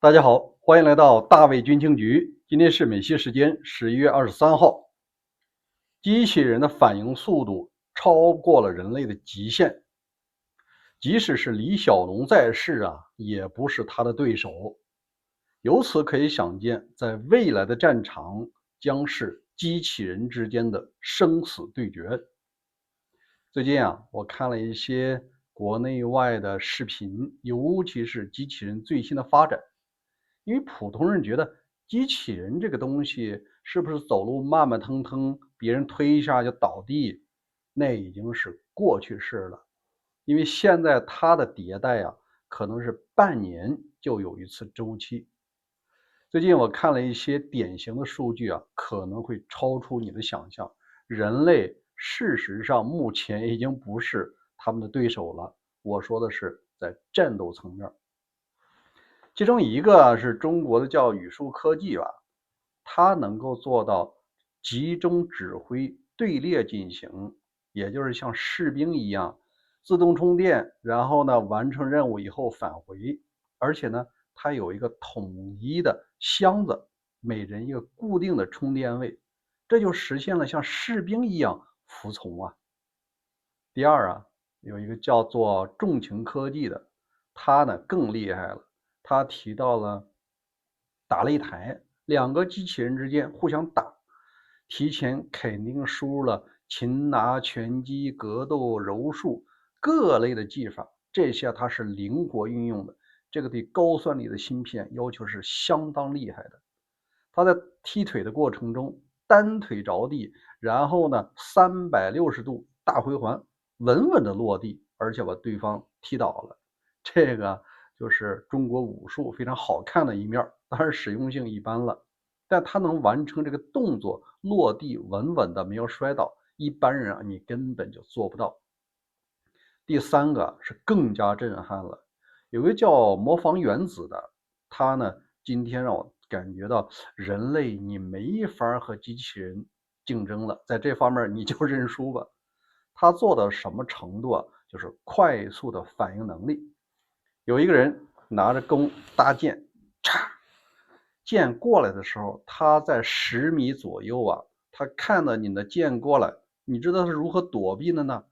大家好，欢迎来到大卫军情局。今天是美西时间11月23号。机器人的反应速度超过了人类的极限，即使是李小龙在世也不是他的对手。由此可以想见，在未来的战场将是机器人之间的生死对决。最近我看了一些国内外的视频，尤其是机器人最新的发展。因为普通人觉得机器人这个东西是不是走路慢慢腾腾，别人推一下就倒地，那已经是过去式了。因为现在它的迭代可能是半年就有一次周期。最近我看了一些典型的数据可能会超出你的想象。人类事实上目前已经不是他们的对手了。我说的是在战斗层面。其中一个是中国的叫宇树科技它能够做到集中指挥队列进行，也就是像士兵一样自动充电，然后呢完成任务以后返回，而且呢它有一个统一的箱子，每人一个固定的充电位，这就实现了像士兵一样服从。第二有一个叫做重情科技的，它呢更厉害了。他提到了打擂台，两个机器人之间互相打，提前肯定输入了擒拿、拳击、格斗、柔术各类的技法，这些它是灵活运用的。这个对高算力的芯片要求是相当厉害的。他在踢腿的过程中，单腿着地，然后呢360度大回环，稳稳的落地，而且把对方踢倒了。这个就是中国武术非常好看的一面，当然实用性一般了。但他能完成这个动作，落地稳稳的没有摔倒，一般人你根本就做不到。第三个是更加震撼了，有个叫模仿原子的，他呢今天让我感觉到人类你没法和机器人竞争了，在这方面你就认输吧。他做到什么程度就是快速的反应能力。有一个人拿着弓搭箭，嚓，箭过来的时候，他在10米左右他看到你的箭过来，你知道他是如何躲避的呢？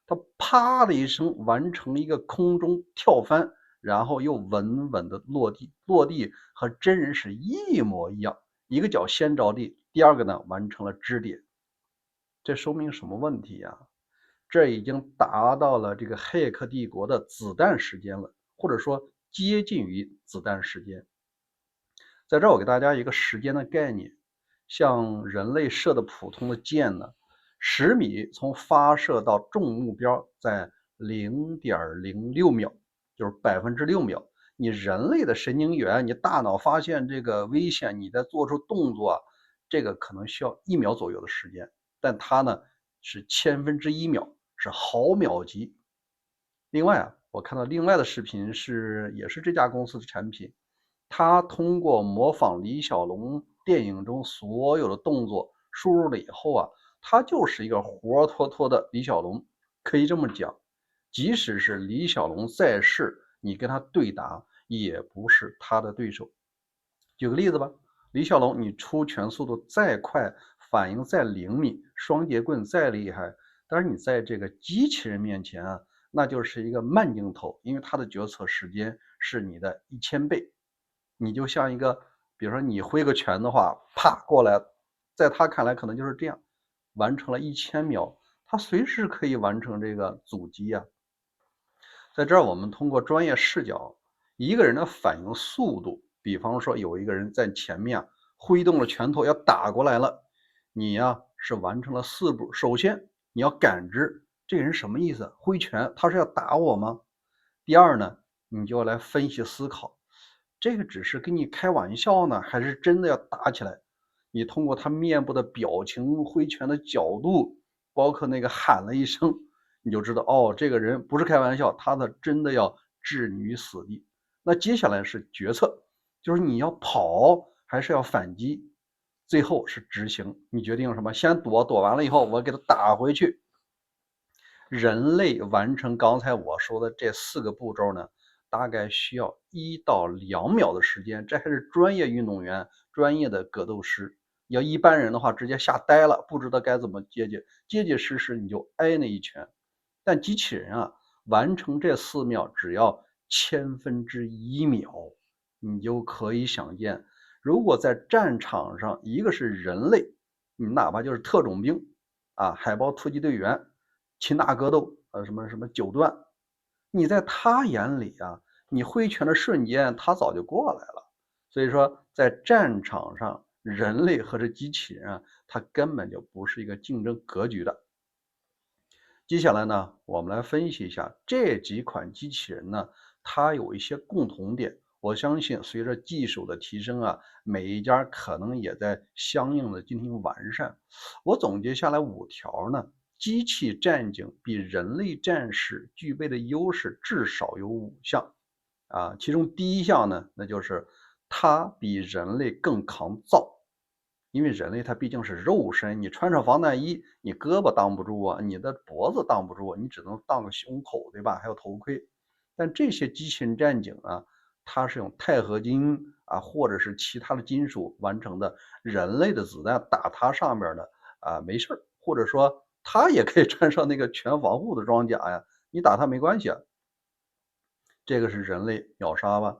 他啪的一声完成一个空中跳翻，然后又稳稳的落地，落地和真人是一模一样，一个脚先着地，第二个呢完成了支点。这说明什么问题这已经达到了这个黑客帝国的子弹时间了，或者说接近于子弹时间。在这儿我给大家一个时间的概念，像人类射的普通的箭呢，10米从发射到中目标在0.06秒，就是6秒。你人类的神经元，你大脑发现这个危险，你再做出动作这个可能需要1秒左右的时间，但它呢是1/1000秒，是毫秒级。另外我看到另外的视频也是这家公司的产品，他通过模仿李小龙电影中所有的动作输入了以后他就是一个活脱脱的李小龙。可以这么讲，即使是李小龙在世，你跟他对打也不是他的对手。举个例子吧，李小龙你出拳速度再快，反应再灵敏，双截棍再厉害，但是你在这个机器人面前那就是一个慢镜头，因为他的决策时间是你的1000倍。你就像一个，比如说你挥个拳的话，啪过来，在他看来可能就是这样，完成了1000秒，他随时可以完成这个阻击在这儿我们通过专业视角，一个人的反应速度，比方说有一个人在前面挥动了拳头要打过来了，你是完成了4步。首先你要感知这个人什么意思，挥拳他是要打我吗？第二呢，你就要来分析思考，这个只是跟你开玩笑呢，还是真的要打起来？你通过他面部的表情、挥拳的角度，包括那个喊了一声，你就知道这个人不是开玩笑，他真的要置你于死地。那接下来是决策，就是你要跑还是要反击，最后是执行，你决定什么？先躲，躲完了以后我给他打回去。人类完成刚才我说的这4个步骤呢，大概需要1到2秒的时间，这还是专业运动员、专业的格斗师。要一般人的话，直接吓呆了，不知道该怎么结结实实你就挨那一拳。但机器人啊，完成这4秒只要1/1000秒，你就可以想见，如果在战场上，一个是人类，你哪怕就是特种兵啊，海豹突击队员、擒拿格斗，什么什么九段，你在他眼里啊，你挥拳的瞬间，他早就过来了。所以说，在战场上，人类和这机器人啊，它根本就不是一个竞争格局的。接下来呢，我们来分析一下这几款机器人呢，它有一些共同点。我相信随着技术的提升啊，每一家可能也在相应的进行完善。我总结下来5条呢，机器战警比人类战士具备的优势至少有5项啊，其中第一项呢，那就是它比人类更抗造。因为人类它毕竟是肉身，你穿上防弹衣，你胳膊挡不住啊，你的脖子挡不住，你只能挡个胸口，对吧？还有头盔。但这些机器人战警啊，它是用钛合金啊，或者是其他的金属完成的，人类的子弹打它上面的啊没事儿，或者说它也可以穿上那个全防护的装甲呀，你打它没关系啊。这个是人类秒杀吧。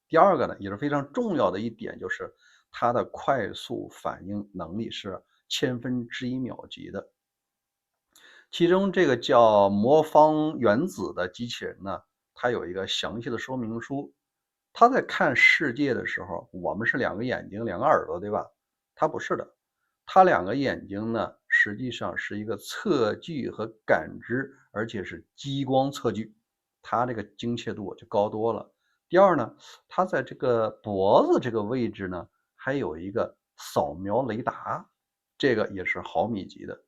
第二个呢，也是非常重要的一点，就是它的快速反应能力是1/1000秒级的。其中这个叫魔方原子的机器人呢，它有一个详细的说明书。它在看世界的时候，我们是2个眼睛、2个耳朵，对吧？它不是的，它2个眼睛呢，实际上是一个测距和感知，而且是激光测距，它这个精确度就高多了。第二呢，它在这个脖子这个位置呢，还有一个扫描雷达，这个也是毫米级的。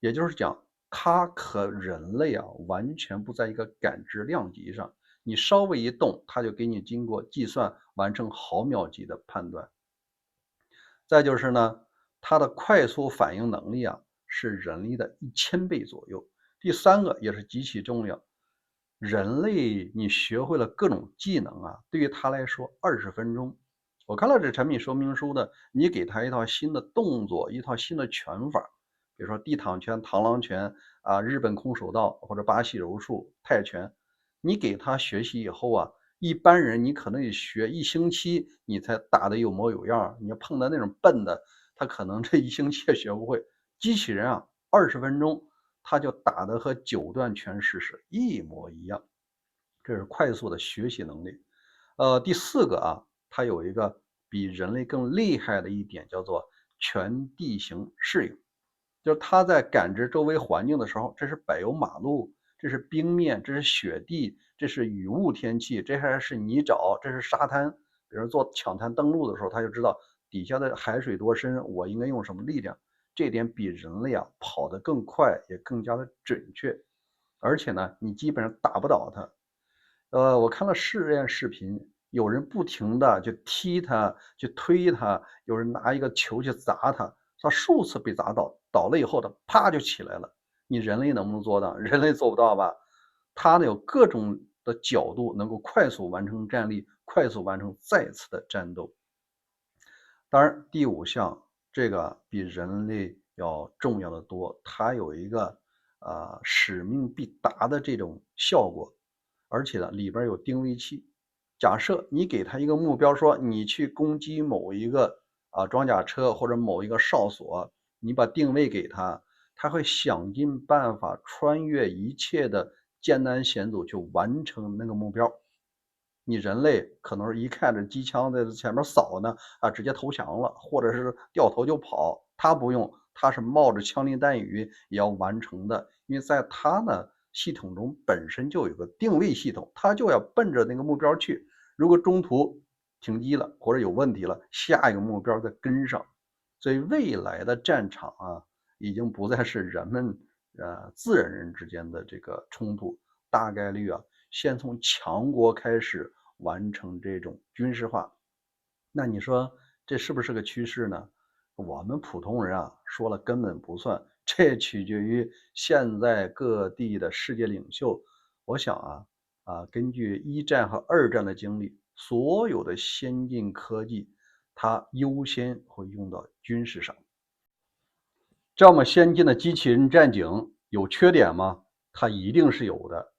也就是讲，它和人类啊完全不在一个感知量级上，你稍微一动，它就给你经过计算完成毫秒级的判断。再就是呢，它的快速反应能力啊是人类的1000倍左右。第三个也是极其重要，人类你学会了各种技能啊，对于他来说20分钟。我看了这产品说明书的，你给他一套新的动作，一套新的拳法，比如说地躺拳、螳螂拳啊、日本空手道或者巴西柔术、泰拳，你给他学习以后啊，一般人你可能得学1星期，你才打得有模有样。你要碰到那种笨的，他可能这1星期也学不会。机器人啊，20分钟他就打得和9段拳师是一模一样，这是快速的学习能力。第四个啊，它有一个比人类更厉害的一点，叫做全地形适应。就是它在感知周围环境的时候，这是柏油马路，这是冰面，这是雪地，这是雨雾天气，这还是泥沼，这是沙滩。比如做抢滩登陆的时候，他就知道底下的海水多深，我应该用什么力量。这点比人类啊跑得更快，也更加的准确。而且呢，你基本上打不倒它。我看了试验视频，有人不停的去踢它，去推它，有人拿一个球去砸它，他数次被砸倒，倒了以后，他啪就起来了。你人类能不能做到？人类做不到吧？它呢有各种的角度，能够快速完成战力，快速完成再次的战斗。当然，第五项这个比人类要重要的多，它有一个使命必达的这种效果，而且呢里边有定位器。假设你给他一个目标，说你去攻击某一个装甲车或者某一个哨所，你把定位给他，他会想尽办法穿越一切的艰难险阻去完成那个目标。你人类可能是一看着机枪在前面扫呢，直接投降了，或者是掉头就跑。他不用，他是冒着枪林弹雨也要完成的，因为在他呢系统中本身就有个定位系统，他就要奔着那个目标去。如果中途停机了或者有问题了，下一个目标再跟上。所以未来的战场啊，已经不再是人们自然人之间的这个冲突，大概率啊，先从强国开始完成这种军事化。那你说这是不是个趋势呢？我们普通人啊说了根本不算，这取决于现在各地的世界领袖。我想啊，根据一战和二战的经历，所有的先进科技它优先会用到军事上。这么先进的机器人战警有缺点吗？它一定是有的。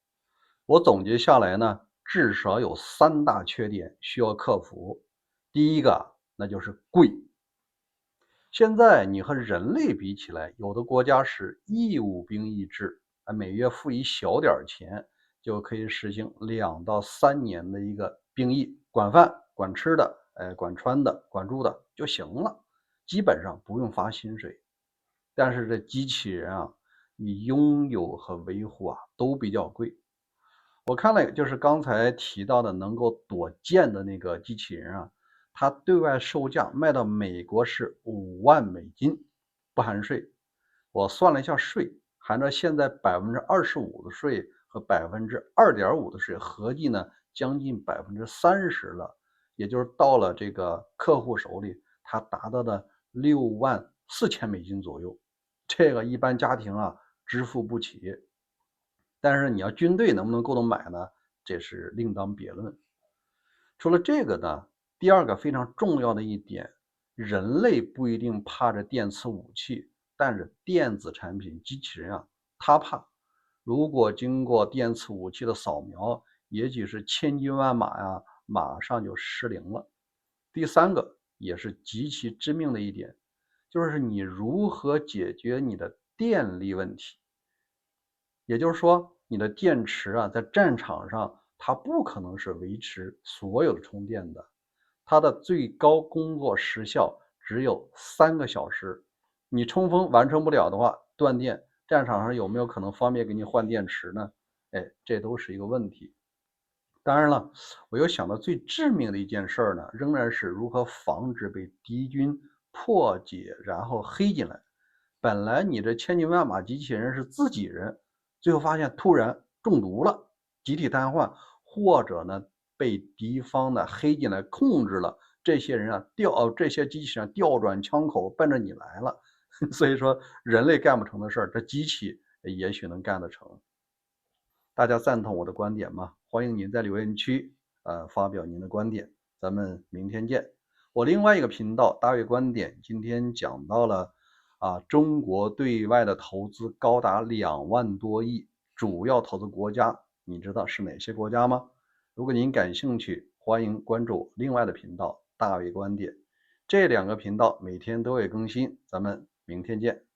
我总结下来呢，至少有3大缺点需要克服。第一个，那就是贵。现在你和人类比起来，有的国家是义务兵役制，每月付一小点钱，就可以实行2到3年的一个兵役，管饭、管吃的，管穿的、管住的就行了，基本上不用发薪水。但是这机器人啊，你拥有和维护都比较贵。我看了，就是刚才提到的能够躲箭的那个机器人啊，它对外售价卖到美国是5万美金，不含税。我算了一下税，含着现在25%的税和2.5%的税，合计呢将近30%了。也就是到了这个客户手里，它达到了6.4万美金左右。这个一般家庭支付不起。但是你要军队能不能够买呢？这是另当别论。除了这个呢，第二个非常重要的一点，人类不一定怕这电磁武器，但是电子产品机器人它怕。如果经过电磁武器的扫描，也许是千军万马马上就失灵了。第三个也是极其致命的一点，就是你如何解决你的电力问题。也就是说，你的电池在战场上，它不可能是维持所有的充电的，它的最高工作时效只有3个小时。你冲锋完成不了的话，断电，战场上有没有可能方便给你换电池呢？这都是一个问题。当然了，我又想到最致命的一件事呢，仍然是如何防止被敌军破解，然后黑进来。本来你这千军万马机器人是自己人，最后发现突然中毒了，集体瘫痪，或者呢被敌方的黑进来控制了，这些人这些机器人调转枪口奔着你来了。所以说，人类干不成的事儿，这机器也许能干得成。大家赞同我的观点吗？欢迎您在留言区发表您的观点，咱们明天见。我另外一个频道大卫观点今天讲到了中国对外的投资高达2万多亿，主要投资国家你知道是哪些国家吗？如果您感兴趣，欢迎关注另外的频道大卫观点。这2个频道每天都会更新，咱们明天见。